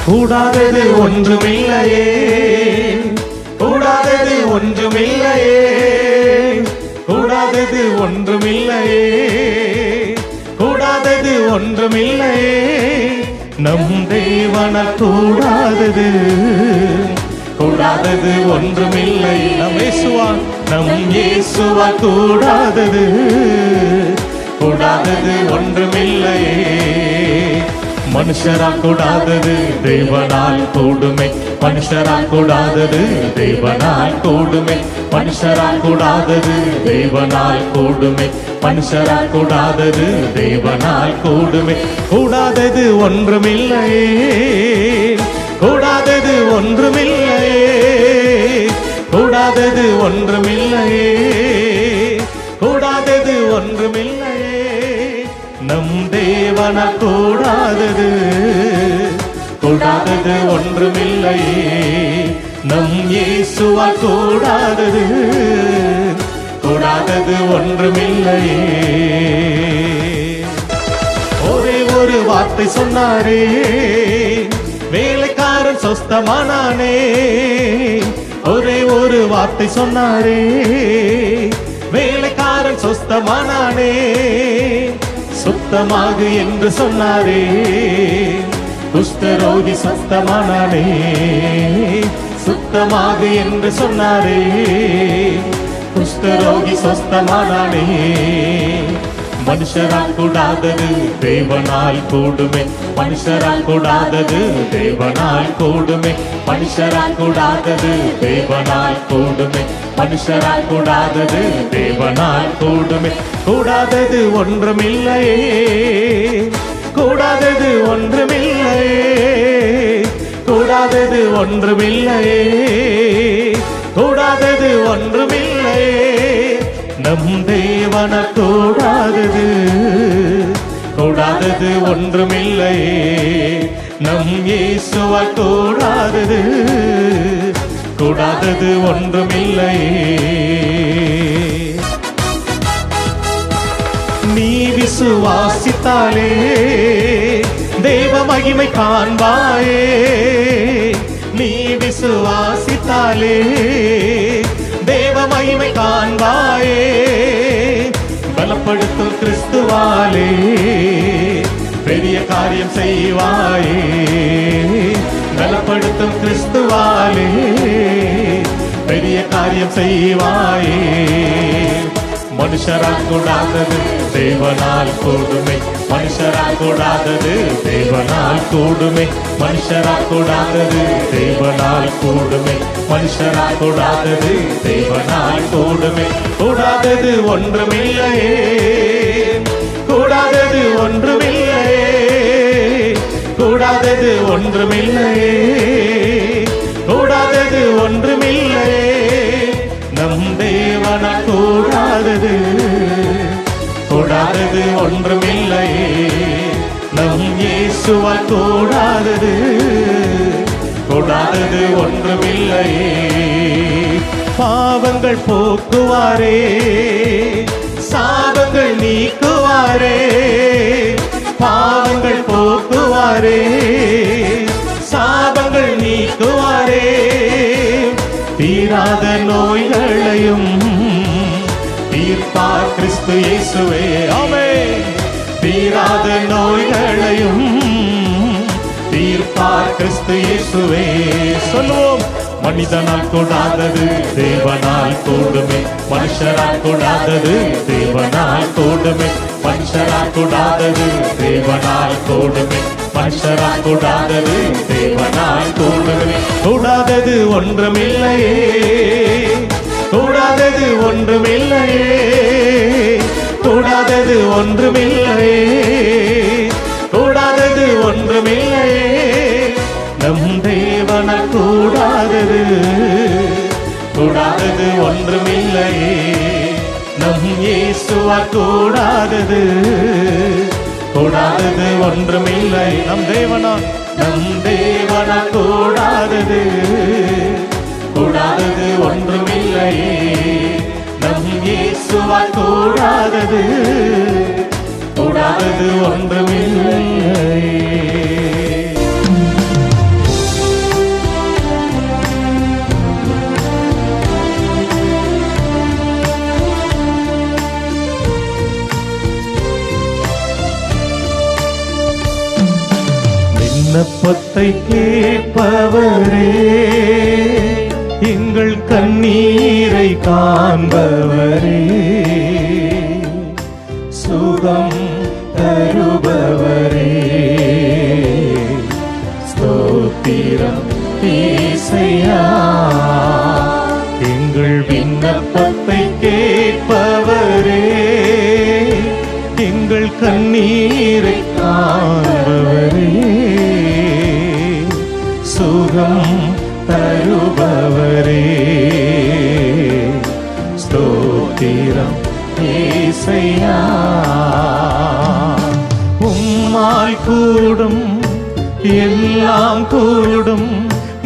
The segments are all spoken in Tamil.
கூடாதது ஒன்றுமில்லையே, கூடாதது ஒன்றுமில்லையே, கூடாதது ஒன்றுமில்லையே, கூடாதது ஒன்றுமில்லையே. நம் தேவனால் கூடாதது, கூடாதது ஒன்றுமில்லை. நம் இயேசுவால் கூடாதது, கூடாதது ஒன்றுமில்லையே. மனுஷரால் கூடாதது தேவனால் கூடுமே, மனுஷரால் கூடாதது தேவனால் கூடுமே, மனுஷரால் கூடாதது தேவனால் கூடுமே, மனுஷரால் கூடாதது தேவனால் கூடுமே. கூடாதது ஒன்றுமில்லையே, கூடாதது ஒன்றுமில்லையே, கூடாதது ஒன்றுமில்லையே, கூடாதது ஒன்றுமில்லையே. நம் தேவனால் கூடாதது, கூடாதது ஒன்றுமில்லையே. நம் இயேசுவால் கூடாதது, கூடாதது ஒன்றுமில்லையே. ஒரே ஒரு வார்த்தை சொன்னாரே, வேலைக்காரன் சொஸ்தமானானே. ஒரே ஒரு வார்த்தை சொன்னாரே, வேலைக்காரன் சொஸ்தமானானே. சுத்தமாகு என்று சொன்னாரே, குஷ்டரோகி சொஸ்தமானானே. சுத்தமாகு என்று சொன்னாரே, குஷ்டரோகி சொஸ்தமானானே. மனுஷரால் கூடாதது தேவனால் கூடுமே, மனுஷரால் கூடாதது தேவனால் கூடுமே, மனுஷரால் கூடாதது தேவனால் கூடுமே, மனுஷரால் கூடாதது தேவனால் கூடுமே. கூடாதது ஒன்றுமில்லையே, கூடாதது ஒன்றுமில்லையே, கூடாதது ஒன்றுமில்லையே, கூடாதது ஒன்றுமில்லையே. நம் தேவனால் கூடாதது, கூடாதது ஒன்றுமில்லையே. நம் இயேசுவால் கூடாதது, கூடாதது ஒன்றுமில்லையே. நீ விசுவாசித்தாலே தேவ மகிமை காண்பாயே, நீ விசுவாசித்தாலே தேவ மகிமை காண்பாயே. பலப்படுத்தும் கிறிஸ்துவாலே பெரிய காரியம் செய்வாயே, பலப்படுத்தும் கிறிஸ்துவாலே பெரிய காரியம் செய்வாயே. மனுஷரால் கூடாதது தேவனால் கூடுமே, மனுஷரால் கூடாதது தேவனால் கூடுமே, மனுஷரால் கூடாதது தேவனால் கூடுமே, மனுஷரால் கூடாதது தேவனால் கூடுமே. கூடாதது ஒன்றுமில்லையே, கூடாதது ஒன்றுமில்லையே, கூடாதது ஒன்றுமில்லையே, கூடாதது ஒன்றுமில்லையே. நம் தேவனால் கூடாதது, கூடாதது ஒன்றுமில்லையே. நம் இயேசுவால் கூடாதது, கூடாதது ஒன்றுமில்லையே. பாவங்கள் போக்குவாரே, சாபங்கள் நீக்குவாரே, பாவங்கள் போக்குவாரே, சாபங்கள் நீக்குவாரே. தீராத நோய்களையும் தீர்ப்பார் கிறிஸ்து இயேசுவே. ஆமென். தீராத நோய்களையும் தீர்ப்பார் கிறிஸ்து இயேசுவே. சொல்லுவோம். மனிதனால் கூடாதது தேவனால் கூடுமே, மனுஷரால் கூடாதது தேவனால் கூடுமே, மனுஷரால் கூடாதது தேவனால் கூடுமே, மனுஷரால் கூடாதது தேவனால் கூடுமே. கூடாதது ஒன்றுமில்லையே, கூடாதது ஒன்றுமில்லையே, கூடாதது ஒன்றுமில்லையே, கூடாதது ஒன்றுமில்லையே. நம் தேவனால் கூடாதது, கூடாதது ஒன்றுமில்லையே. நம் இயேசுவால் கூடாதது, கூடாதது ஒன்றுமில்லை. நம் தேவனால், நம் தேவனால் கூடாதது, கூடாதது ஒன்றுமில்லையே. நம் இயேசுவால் கூடாதது, கூடாதது ஒன்றுமில்லையே. விண்ணப்பத்தை கேட்பவரே, எங்கள் கண்ணீரை காண்பவரே, சுகம் தருபவரே, ஸ்தோத்திரம் ஏசையா. எங்கள் விண்ணப்பத்தை கேட்பவரே, எங்கள் கண்ணீரை காண்பவரே, சுகம் தருபவரே, ஸ்தோத்திரம் ஏசையா. உம்மால் கூடும் எல்லாம் கூடும்,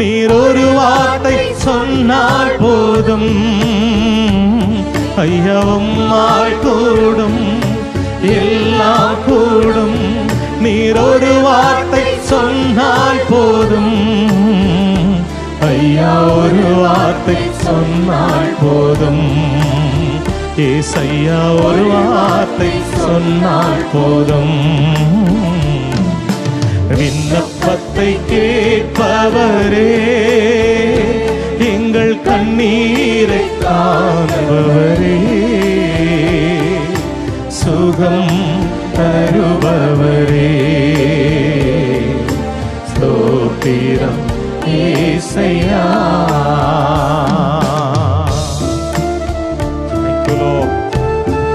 நீர் ஒரு வார்த்தை சொன்னால் போதும். ஐயா உம்மால் கூடும் எல்லாம் கூடும், நீர் ஒரு வார்த்தை சொன்னால் போதும். ஐயா ஒரு வார்த்தை சொன்னால் போதும். ஏசையா ஒரு வார்த்தை சொன்னால் போதும். விண்ணப்பத்தை கேட்பவரே, எங்கள் கண்ணீரை காண்பவரே, சுகம் தருபவரே, ஸ்தோத்திரம் ஏசையா.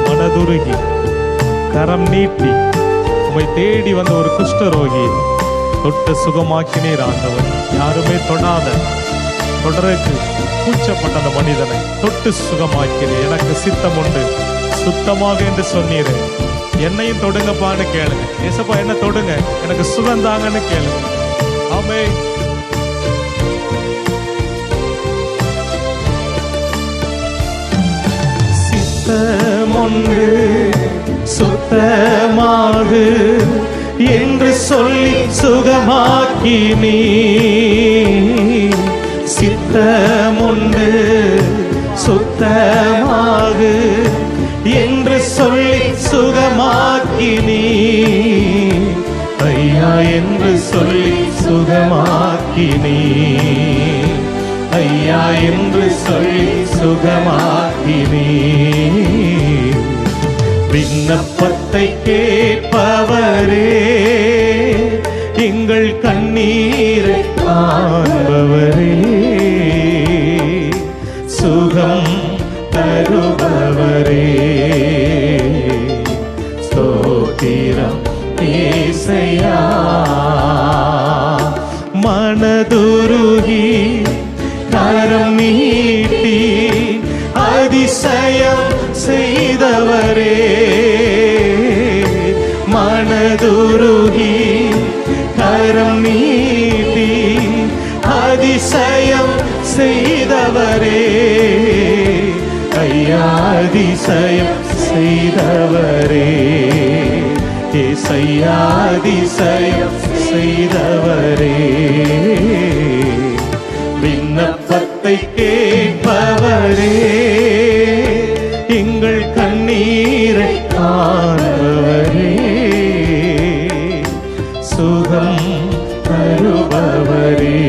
மனதுருகி கரம் நீட்டி உம்மை தேடி வந்த ஒரு குஷ்டரோகி தொட்டு சுகமாக்கினீர் ஆண்டவர். யாருமே தொடாத, தொடருக்கு கூச்சப்பட்ட அந்த மனிதனை தொட்டு சுகமாக்கினீர். எனக்கு சித்தம் உண்டு சுத்தமாக என்று சொன்னீரே, என்னையும் தொடுங்கப்பான்னு கேளுங்க. ஏசப்பா என்ன தொடுங்க, எனக்கு சுகம் தாங்கன்னு கேளுங்க. ஆமென். சித்தமொன்று சுத்தமாகு என்று சொல்லி சுகமாக்கினீ. சித்தமொன்று சுத்தமாகு என்று சொல்லி சுகமாக்கினீ. ஐயா என்று சொல்லி சுகமாக்கினீ. ஐயா என்று சொல்லி சுகமாக்கினீ. விண்ணப்பத்தை கேட்பவரே, எங்கள் கண்ணீரை காண்பவரே, சுகம் தருபவரே, ஸ்தோத்திரம் ஏசையா. மனதுருகி கரம் நீட்டி அதிசயம் செய்தவரே, மனதுருகி கரம் நீட்டி அதிசயம் செய்தவரே, ஐயா அதிசயம் செய்தவரே, ஏசையா அதிசயம் செய்தவரே. விண்ணப்பத்தை கேட்பவரே, எங்கள் கண்ணீரை காண்பவரே, சுகம் தருபவரே,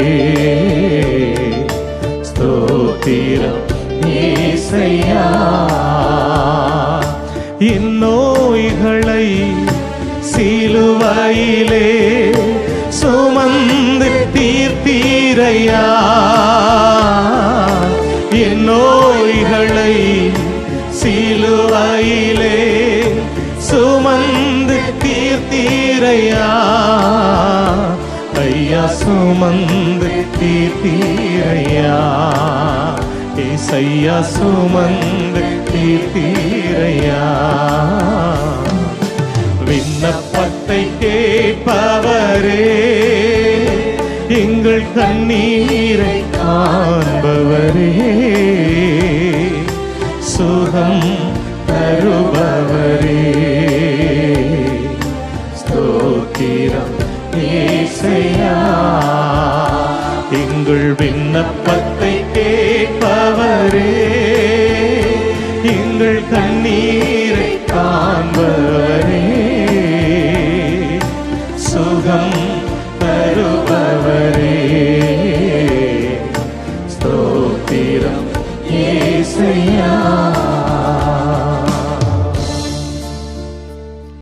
ஸ்தோத்திரம் ஏசையா. என் நோய்களை சிலுவையிலே சுமந்து தீர்த்தீரையா. என் நோய்களை சிலுவையிலே சுமந்து தீர்த்தீரையா. ஐயா சுமந்து தீர்த்தீரையா. ஏசையா சுமந்து தீர்த்தீரையா. விண்ணப்பத்தை கேட்பவரே, எங்கள் கண்ணீரை காண்பவரே, சுகம் தருபவரே, ஸ்தோத்திரம் ஏசையா. எங்கள் விண்ணப்பத்தை கேட்பவரே, எங்கள் கண்ணீரை காண்பவரே, சுகம் தரு செய்ய